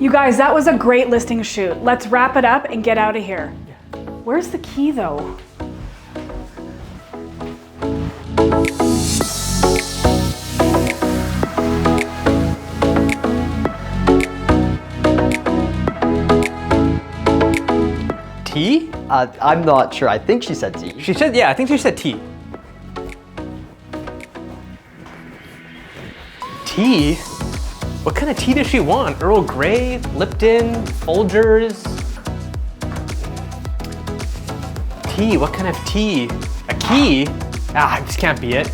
You guys, that was a great listing shoot. Let's wrap it up and get out of here. Where's the key though? T? I'm not sure. I think she said T. She said, yeah, I think she said T. Tea? What kind of tea does she want? Earl Grey, Lipton, Folgers? Tea, what kind of tea? A key? Ah, this can't be it.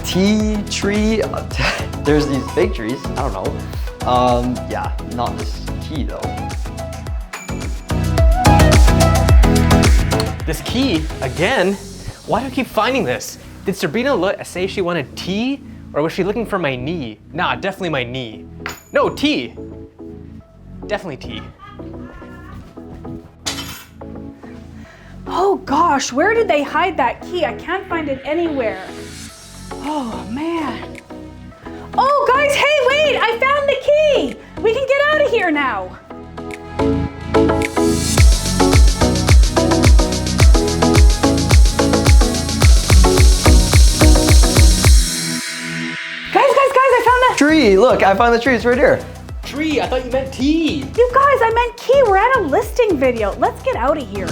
Tea tree. There's these fig trees. I don't know. Yeah, not this key though. This key, again? Why do I keep finding this? Did Sabrina say she wanted tea? Or was she looking for my knee? Nah, definitely my knee. No, tea. Definitely tea. Oh gosh, where did they hide that key? I can't find it anywhere. Oh man. Oh guys, hey wait, I found the key. We can get out of here now. Guys, I found the Tree, look, I found the tree, it's right here. Tree, I thought you meant tea. You guys, I meant key. We're at a listing video. Let's get out of here.